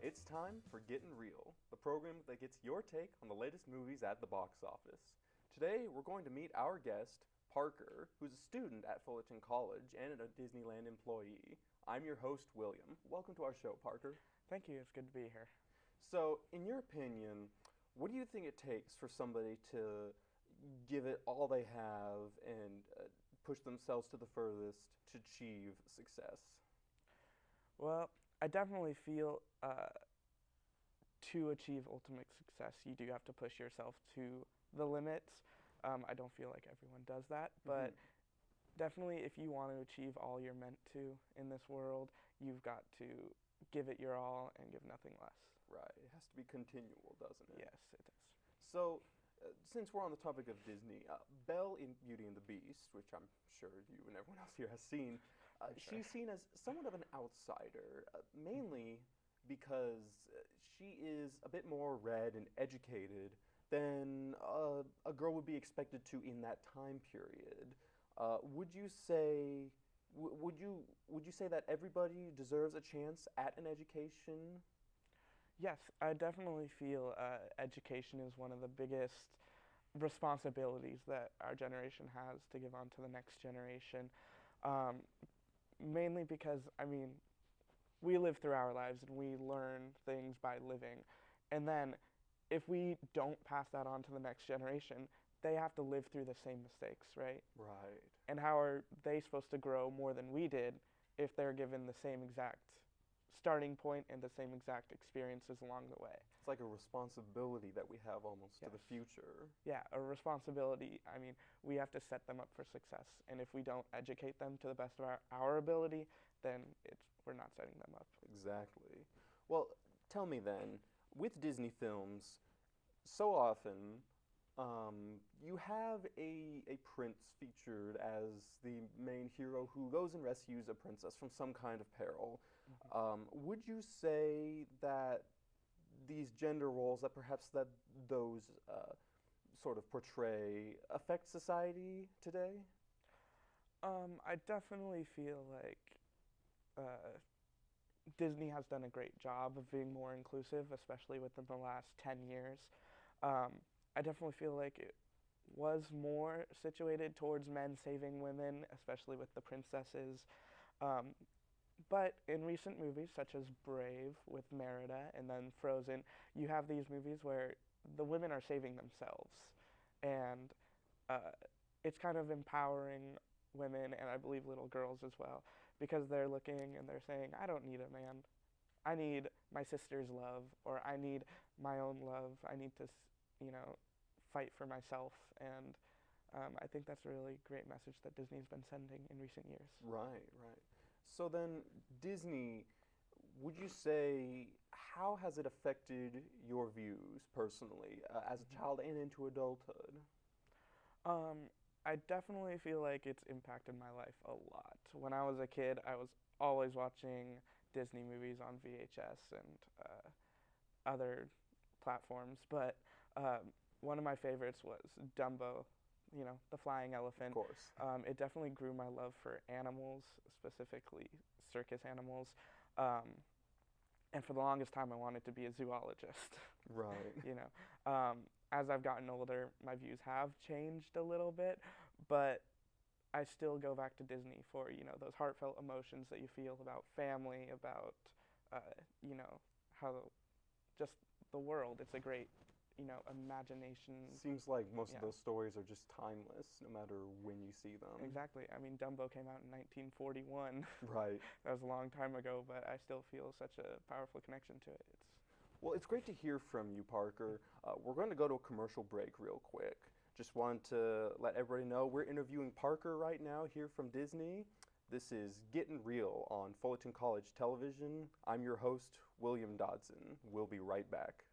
It's time for Gettin Reel, the program that gets your take on the latest movies at the box office. Today, we're going to meet our guest, Parker, who's a student at Fullerton College and a Disneyland employee. I'm your host, William. Welcome to our show, Parker. Thank you. It's good to be here. So, in your opinion, what do you think it takes for somebody to give it all they have and push themselves to the furthest to achieve success? Well, I definitely feel to achieve ultimate success, you do have to push yourself to the limits. I don't feel like everyone does that, but definitely if you want to achieve all you're meant to in this world, you've got to give it your all and give nothing less. Right. It has to be continual, doesn't it? Yes, it is. So, since we're on the topic of Disney, Belle in Beauty and the Beast, which I'm sure you and everyone else here has seen, she's seen as somewhat of an outsider, mainly because she is a bit more read and educated than a girl would be expected to in that time period. Would you say that everybody deserves a chance at an education? Yes, I definitely feel education is one of the biggest responsibilities that our generation has to give on to the next generation. Mainly because, we live through our lives and we learn things by living. And then if we don't pass that on to the next generation, they have to live through the same mistakes, right? Right. And how are they supposed to grow more than we did if they're given the same exact starting point and the same exact experiences along the way? It's like a responsibility that we have almost to the future. Yeah, a responsibility. We have to set them up for success. And if we don't educate them to the best of our ability, then we're not setting them up. Exactly. Well, tell me then, with Disney films, so often you have a prince featured as the main hero who goes and rescues a princess from some kind of peril. Would you say that these gender roles that perhaps those sort of portray affect society today? I definitely feel like Disney has done a great job of being more inclusive, especially within the last 10 years. I definitely feel like it was more situated towards men saving women, especially with the princesses. But in recent movies, such as Brave with Merida and then Frozen, you have these movies where the women are saving themselves. And it's kind of empowering women, and I believe little girls as well, because they're looking and they're saying, I don't need a man. I need my sister's love, or I need my own love. I need to, fight for myself. And I think that's a really great message that Disney's been sending in recent years. Right, right. So then, Disney, would you say, how has it affected your views personally as a child and into adulthood? I definitely feel like it's impacted my life a lot. When I was a kid, I was always watching Disney movies on VHS and other platforms, but one of my favorites was Dumbo, the flying elephant. Of course. It definitely grew my love for animals, specifically circus animals. And for the longest time, I wanted to be a zoologist. Right. As I've gotten older, my views have changed a little bit, but I still go back to Disney for, those heartfelt emotions that you feel about family, about, how just the world. It's a great, imagination. Seems like most of those stories are just timeless, no matter when you see them. Exactly. Dumbo came out in 1941. Right. That was a long time ago, but I still feel such a powerful connection to it. Well, it's great to hear from you, Parker. We're going to go to a commercial break real quick. Just want to let everybody know we're interviewing Parker right now here from Disney. This is Gettin Reel on Fullerton College Television. I'm your host, William Dodson. We'll be right back.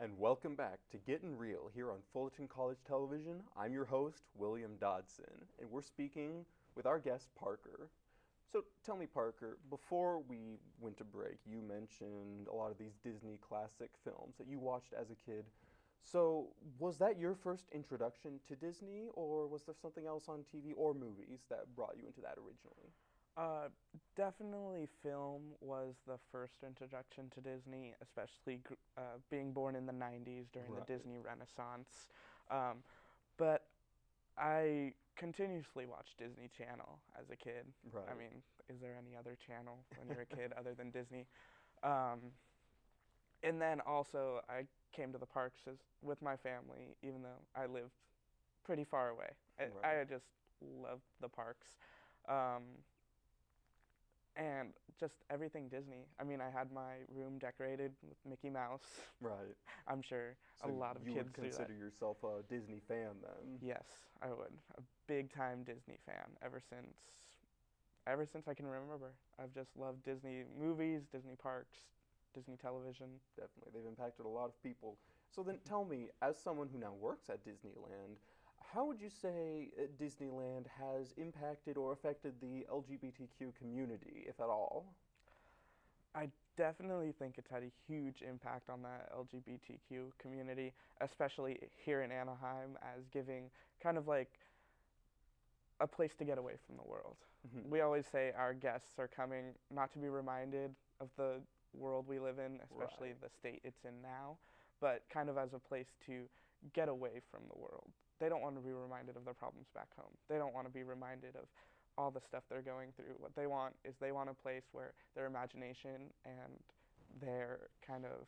And welcome back to Gettin Reel here on Fullerton College Television. I'm your host, William Dodson, and we're speaking with our guest, Parker. So tell me, Parker, before we went to break, you mentioned a lot of these Disney classic films that you watched as a kid. So was that your first introduction to Disney, or was there something else on TV or movies that brought you into that originally? Definitely film was the first introduction to Disney, especially being born in the 90s during Right. the Disney Renaissance. But I continuously watched Disney Channel as a kid. Right. I mean, is there any other channel when you're a kid other than Disney? And then also I came to the parks with my family, even though I lived pretty far away. I just loved the parks. And just everything Disney. I mean, I had my room decorated with Mickey Mouse. Right. I'm sure So a lot of you kids would do that. consider yourself a Disney fan then? Yes, I would. A big time Disney fan ever since I can remember. I've just loved Disney movies, Disney parks, Disney television. Definitely. They've impacted a lot of people. So then tell me, as someone who now works at Disneyland, how would you say Disneyland has impacted or affected the LGBTQ community, if at all? I definitely think it's had a huge impact on the LGBTQ community, especially here in Anaheim, as giving kind of like a place to get away from the world. Mm-hmm. We always say our guests are coming not to be reminded of the world we live in, especially Right. the state it's in now, but kind of as a place to get away from the world. They don't want to be reminded of their problems back home. They don't want to be reminded of all the stuff they're going through. What they want is they want a place where their imagination and their kind of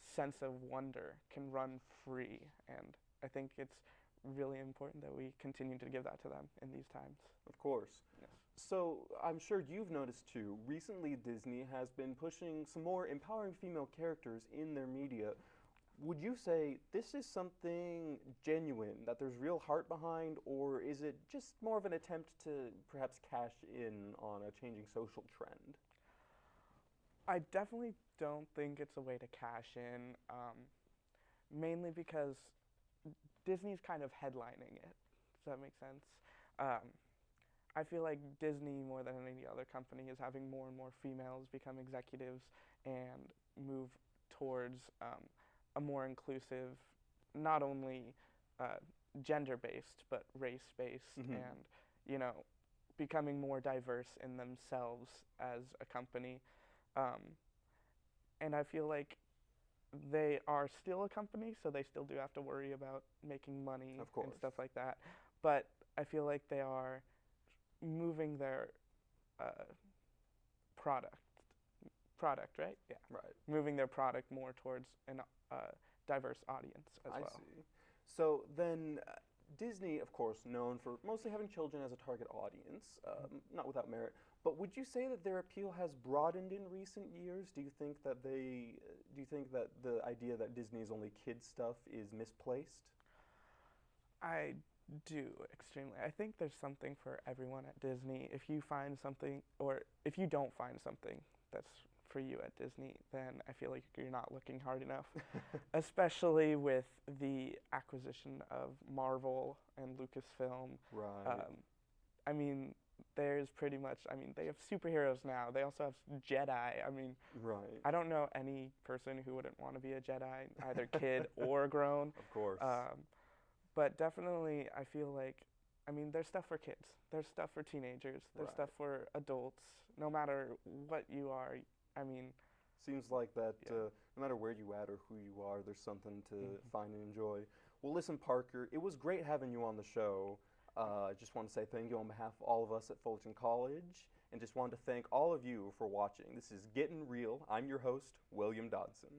sense of wonder can run free. And I think it's really important that we continue to give that to them in these times. Of course. Yes. So I'm sure you've noticed too, recently Disney has been pushing some more empowering female characters in their media. Would you say this is something genuine, that there's real heart behind, or is it just more of an attempt to perhaps cash in on a changing social trend? I definitely don't think it's a way to cash in, mainly because Disney's kind of headlining it. Does that make sense? I feel like Disney, more than any other company, is having more and more females become executives and move towards a more inclusive, not only gender-based, but race-based, Mm-hmm. and, you know, becoming more diverse in themselves as a company. And I feel like they are still a company, so they still do have to worry about making money Of course. and stuff like that. But I feel like they are moving their product, right? Yeah. Right. Moving their product more towards a diverse audience as I well. see. So then, Disney, of course, known for mostly having children as a target audience, not without merit. But would you say that their appeal has broadened in recent years? Do you think that the idea that Disney is only kids stuff is misplaced? I do, extremely. I think there's something for everyone at Disney. If you find something, or if you don't find something that's for you at Disney, then I feel like you're not looking hard enough, especially with the acquisition of Marvel and Lucasfilm. Right. I mean, there's pretty much, I mean, they have superheroes now. They also have Jedi. I mean, Right. I don't know any person who wouldn't want to be a Jedi, either kid or grown. Of course. But definitely, I feel like, I mean, there's stuff for kids. There's stuff for teenagers. There's Right. stuff for adults. No matter what you are, I mean, Seems like that Yeah. no matter where you at or who you are, there's something to find and enjoy. Well, listen, Parker, it was great having you on the show. I just want to say thank you on behalf of all of us at Fullerton College, and just wanted to thank all of you for watching. This is Gettin Reel. I'm your host, William Dodson.